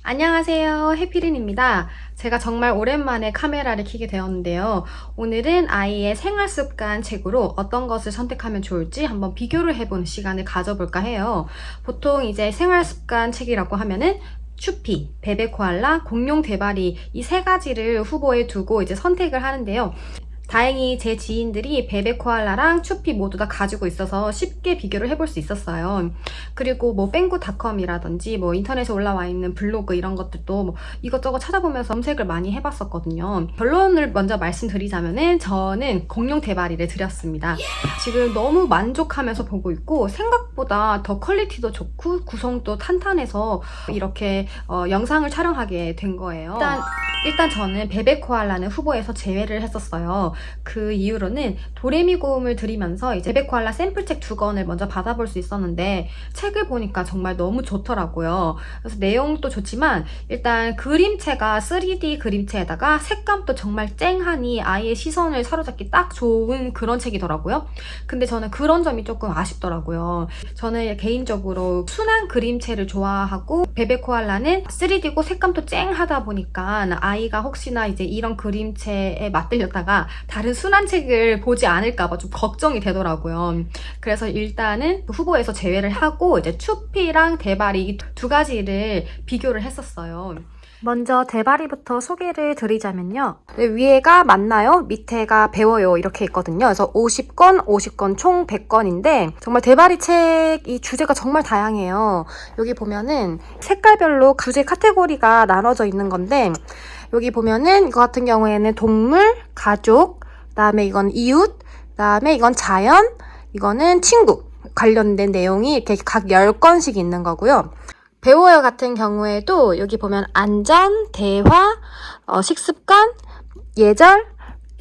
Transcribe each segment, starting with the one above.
안녕하세요. 해피린입니다. 제가 정말 오랜만에 카메라를 켜게 되었는데요. 오늘은 아이의 생활습관 책으로 어떤 것을 선택하면 좋을지 한번 비교를 해보는 시간을 가져볼까 해요. 보통 이제 생활습관 책이라고 하면은 추피, 베베코알라, 공룡 대바리 이 세 가지를 후보에 두고 이제 선택을 하는데요. 다행히 제 지인들이 베베코알라랑 추피 모두 다 가지고 있어서 쉽게 비교를 해볼 수 있었어요. 그리고 뭐 뺑구닷컴이라든지 뭐 인터넷에 올라와 있는 블로그 이런 것들도 뭐 이것저것 찾아보면서 검색을 많이 해봤었거든요. 결론을 먼저 말씀드리자면은 저는 공룡 대바리를 드렸습니다. 지금 너무 만족하면서 보고 있고 생각보다 더 퀄리티도 좋고 구성도 탄탄해서 이렇게 영상을 촬영하게 된 거예요. 일단 저는 베베코알라는 후보에서 제외를 했었어요. 그 이유로는 도레미 고음을 들으면서 이제 베베코알라 샘플책 2권을 먼저 받아볼 수 있었는데 책을 보니까 정말 너무 좋더라고요. 그래서 내용도 좋지만 일단 그림체가 3D 그림체에다가 색감도 정말 쨍하니 아이의 시선을 사로잡기 딱 좋은 그런 책이더라고요. 근데 저는 그런 점이 조금 아쉽더라고요. 저는 개인적으로 순한 그림체를 좋아하고 베베코알라는 3D고 색감도 쨍하다 보니까 아이가 혹시나 이제 이런 그림체에 맞들렸다가 다른 순한 책을 보지 않을까봐 좀 걱정이 되더라고요. 그래서 일단은 후보에서 제외를 하고 이제 추피랑 대바리 두 가지를 비교를 했었어요. 먼저 대바리부터 소개를 드리자면요. 위에가 맞나요? 밑에가 배워요 이렇게 있거든요. 그래서 50권, 50권 총 100권인데 정말 대바리 책이 주제가 정말 다양해요. 여기 보면은 색깔별로 주제 카테고리가 나눠져 있는 건데 여기 보면은 이거 같은 경우에는 동물, 가족, 그다음에 이건 이웃, 그다음에 이건 자연, 이거는 친구 관련된 내용이 이렇게 각 10권씩 있는 거고요. 배워요 같은 경우에도 여기 보면 안전, 대화, 식습관, 예절,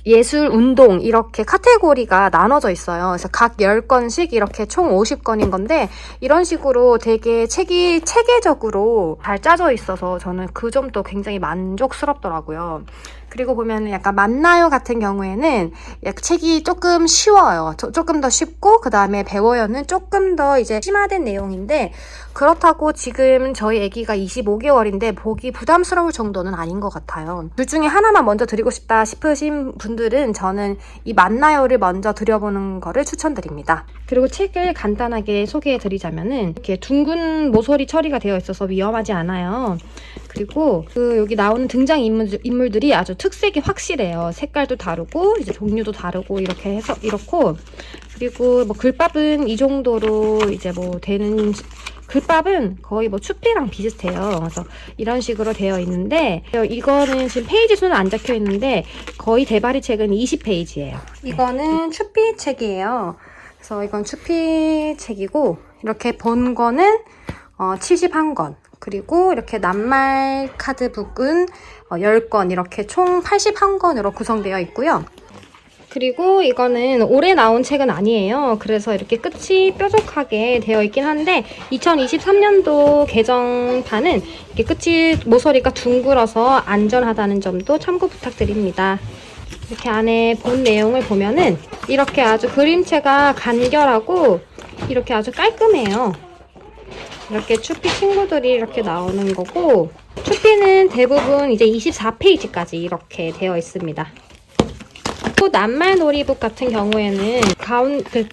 예술, 운동 이렇게 카테고리가 나눠져 있어요. 그래서 각 10권씩 이렇게 총 50권인 건데 이런 식으로 되게 책이 체계적으로 잘 짜져 있어서 저는 그 점도 굉장히 만족스럽더라고요. 그리고 보면 약간 맞나요 같은 경우에는 책이 조금 쉬워요. 조금 더 쉽고 그 다음에 배워요는 조금 더 이제 심화된 내용인데 그렇다고 지금 저희 아기가 25개월인데 보기 부담스러울 정도는 아닌 것 같아요. 둘 중에 하나만 먼저 드리고 싶다 싶으신 분들은 저는 이 맞나요를 먼저 드려보는 거를 추천드립니다. 그리고 책을 간단하게 소개해드리자면은 이렇게 둥근 모서리 처리가 되어 있어서 위험하지 않아요. 그리고 여기 나오는 등장 인물들이 아주 특색이 확실해요. 색깔도 다르고 이제 종류도 다르고 이렇게 해서 이렇고 그리고 뭐 글밥은 이 정도로 이제 뭐 되는 글밥은 거의 뭐 추피랑 비슷해요. 그래서 이런 식으로 되어 있는데 이거는 지금 페이지 수는 안 적혀 있는데 거의 대바리 책은 20페이지예요. 이거는 추피 책이에요. 그래서 이건 추피 책이고 이렇게 본권은 71권 그리고 이렇게 낱말 카드북은 10권 이렇게 총 81권으로 구성되어 있고요. 그리고 이거는 올해 나온 책은 아니에요. 그래서 이렇게 끝이 뾰족하게 되어 있긴 한데 2023년도 개정판은 이렇게 끝이 모서리가 둥글어서 안전하다는 점도 참고 부탁드립니다. 이렇게 안에 본 내용을 보면은 이렇게 아주 그림체가 간결하고 이렇게 아주 깔끔해요. 이렇게 추피 친구들이 이렇게 나오는 거고 추피는 대부분 이제 24페이지까지 이렇게 되어 있습니다. 또 낱말 놀이북 같은 경우에는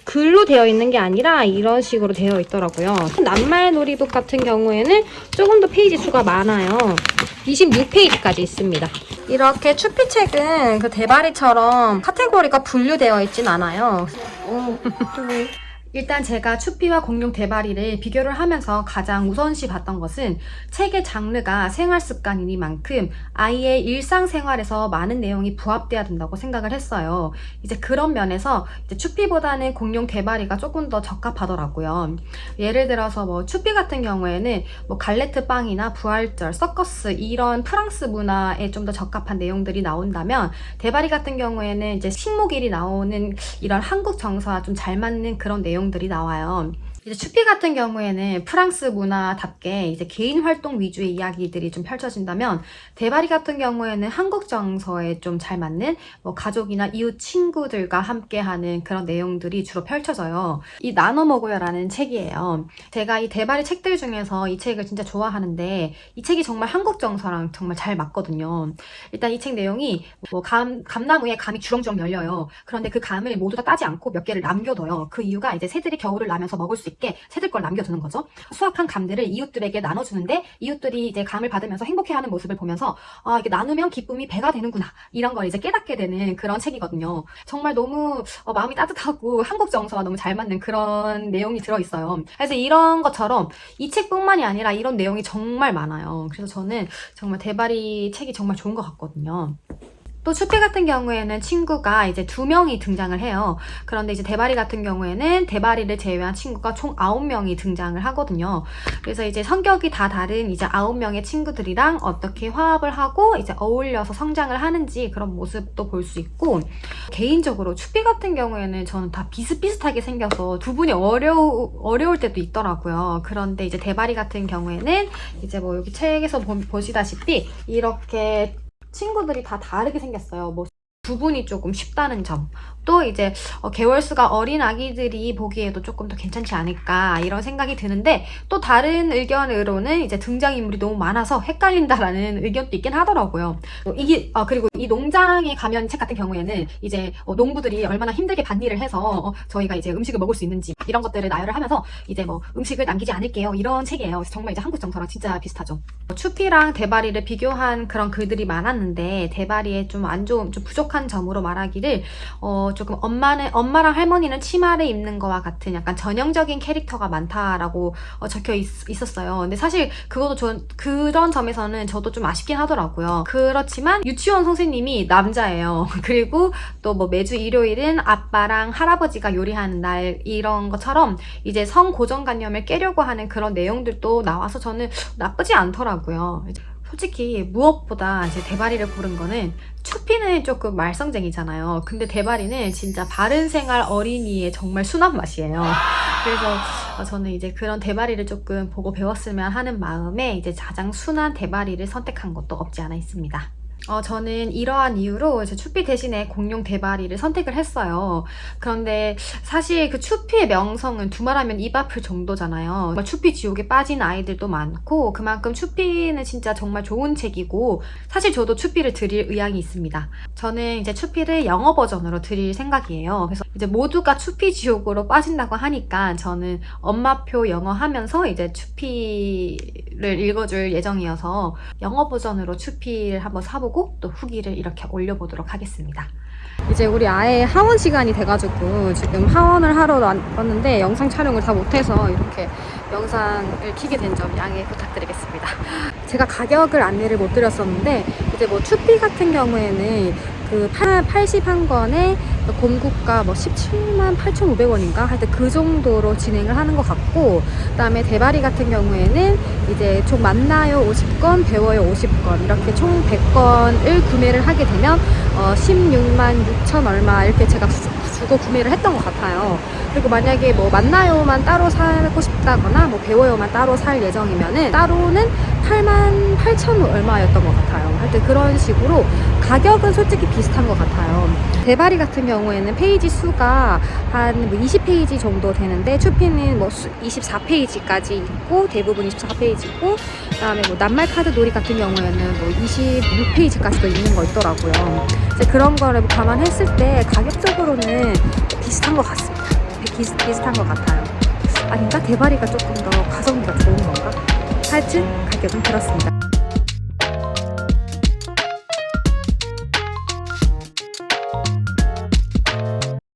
글로 되어 있는 게 아니라 이런 식으로 되어 있더라고요. 낱말 놀이북 같은 경우에는 조금 더 페이지 수가 많아요. 26페이지까지 있습니다. 이렇게 추피책은 그 대바리처럼 카테고리가 분류되어 있진 않아요. 일단 제가 추피와 공룡 대바리를 비교를 하면서 가장 우선시 봤던 것은 책의 장르가 생활습관이니만큼 아이의 일상생활에서 많은 내용이 부합돼야 된다고 생각을 했어요. 이제 그런 면에서 이제 추피보다는 공룡 대바리가 조금 더 적합하더라고요. 예를 들어서 뭐 추피 같은 경우에는 뭐 갈레트 빵이나 부활절, 서커스 이런 프랑스 문화에 좀 더 적합한 내용들이 나온다면 대바리 같은 경우에는 이제 식목일이 나오는 이런 한국 정서와 좀 잘 맞는 그런 내용들이 나와요. 이제 추피 같은 경우에는 프랑스 문화답게 이제 개인 활동 위주의 이야기들이 좀 펼쳐진다면, 대바리 같은 경우에는 한국 정서에 좀 잘 맞는 뭐 가족이나 이웃 친구들과 함께하는 그런 내용들이 주로 펼쳐져요. 이 나눠 먹어요라는 책이에요. 제가 이 대바리 책들 중에서 이 책을 진짜 좋아하는데, 이 책이 정말 한국 정서랑 정말 잘 맞거든요. 일단 이 책 내용이 뭐 감나무에 감이 주렁주렁 열려요. 그런데 그 감을 모두 다 따지 않고 몇 개를 남겨둬요. 그 이유가 이제 새들이 겨울을 나면서 먹을 수 있게 새들 걸 남겨두는 거죠. 수확한 감들을 이웃들에게 나눠주는데, 이웃들이 이제 감을 받으면서 행복해하는 모습을 보면서 이게 나누면 기쁨이 배가 되는구나, 이런 걸 이제 깨닫게 되는 그런 책이거든요. 정말 너무 마음이 따뜻하고 한국 정서와 너무 잘 맞는 그런 내용이 들어있어요. 그래서 이런 것처럼 이 책뿐만이 아니라 이런 내용이 정말 많아요. 그래서 저는 정말 대바리 책이 정말 좋은 것 같거든요. 또 추피 같은 경우에는 친구가 이제 2명이 등장을 해요. 그런데 이제 대바리 같은 경우에는 대바리를 제외한 친구가 총 9명이 등장을 하거든요. 그래서 이제 성격이 다 다른 이제 9명의 친구들이랑 어떻게 화합을 하고 이제 어울려서 성장을 하는지, 그런 모습도 볼 수 있고, 개인적으로 추피 같은 경우에는 저는 다 비슷비슷하게 생겨서 두 분이 어려울 때도 있더라고요. 그런데 이제 대바리 같은 경우에는 이제 뭐 여기 책에서 보시다시피 이렇게 친구들이 다 다르게 생겼어요. 뭐 구분이 조금 쉽다는 점, 또 이제 개월수가 어린 아기들이 보기에도 조금 더 괜찮지 않을까, 이런 생각이 드는데, 또 다른 의견으로는 이제 등장인물이 너무 많아서 헷갈린다라는 의견도 있긴 하더라고요. 그리고 이 농장에 가면 책 같은 경우에는 이제 농부들이 얼마나 힘들게 밭일을 해서 저희가 이제 음식을 먹을 수 있는지, 이런 것들을 나열을 하면서 이제 뭐 음식을 남기지 않을게요, 이런 책이에요. 정말 이제 한국 정서랑 진짜 비슷하죠. 추피랑 대바리를 비교한 그런 글들이 많았는데, 대바리에 좀 안 좋은, 좀 부족한 점으로 말하기를 조금 엄마랑 할머니는 치마를 입는 거와 같은 약간 전형적인 캐릭터가 많다라고 적혀 있었어요. 근데 사실 그것도 그런 점에서는 저도 좀 아쉽긴 하더라고요. 그렇지만 유치원 선생님이 남자예요. 그리고 또 뭐 매주 일요일은 아빠랑 할아버지가 요리하는 날, 이런 것처럼 이제 성고정관념을 깨려고 하는 그런 내용들도 나와서 저는 나쁘지 않더라고요. 솔직히 무엇보다 이제 대바리를 고른 거는, 추피는 조금 말썽쟁이잖아요. 근데 대바리는 진짜 바른생활 어린이의 정말 순한 맛이에요. 그래서 저는 이제 그런 대바리를 조금 보고 배웠으면 하는 마음에 이제 가장 순한 대바리를 선택한 것도 없지 않아 있습니다. 저는 이러한 이유로 이제 추피 대신에 공룡 대바리를 선택을 했어요. 그런데 사실 그 추피의 명성은 두말하면 입 아플 정도잖아요. 추피 지옥에 빠진 아이들도 많고, 그만큼 추피는 진짜 정말 좋은 책이고, 사실 저도 추피를 드릴 의향이 있습니다. 저는 이제 추피를 영어 버전으로 드릴 생각이에요. 그래서 이제 모두가 추피 지옥으로 빠진다고 하니까 저는 엄마표 영어 하면서 이제 추피를 읽어줄 예정이어서 영어 버전으로 추피를 한번 사보고 또 후기를 이렇게 올려보도록 하겠습니다. 이제 우리 아예 하원 시간이 돼가지고 지금 하원을 하러 왔는데 영상 촬영을 다 못해서 이렇게 영상을 켜게 된 점 양해 부탁드리겠습니다. 제가 가격을 안내를 못 드렸었는데, 이제 뭐 추피 같은 경우에는 그 81권에 공구가 뭐 17만 8,500원인가? 하여튼 그 정도로 진행을 하는 것 같고, 그 다음에 대바리 같은 경우에는 이제 총 만나요 50권, 배워요 50권, 이렇게 총 100권을 구매를 하게 되면 16만 6천 얼마, 이렇게 제가 주고 구매를 했던 것 같아요. 그리고 만약에 뭐 만나요만 따로 사고 싶다거나 뭐 배워요만 따로 살 예정이면은 따로는 8만 8천 얼마였던 것 같아요. 하여튼 그런 식으로 가격은 솔직히 비슷한 것 같아요. 대바리 같은 경우에는 페이지 수가 한 20페이지 정도 되는데, 추피는 뭐 24페이지까지 있고, 대부분 24페이지고, 그 다음에 뭐 낱말 카드 놀이 같은 경우에는 뭐 26페이지까지도 있는 거 있더라고요. 이제 그런 거를 감안했을 때 가격적으로는 비슷한 것 같습니다. 비슷한 것 같아요. 아닌가? 대바리가 조금 더 가성비가 좋은 건가? 하여튼 가격은 그렇습니다.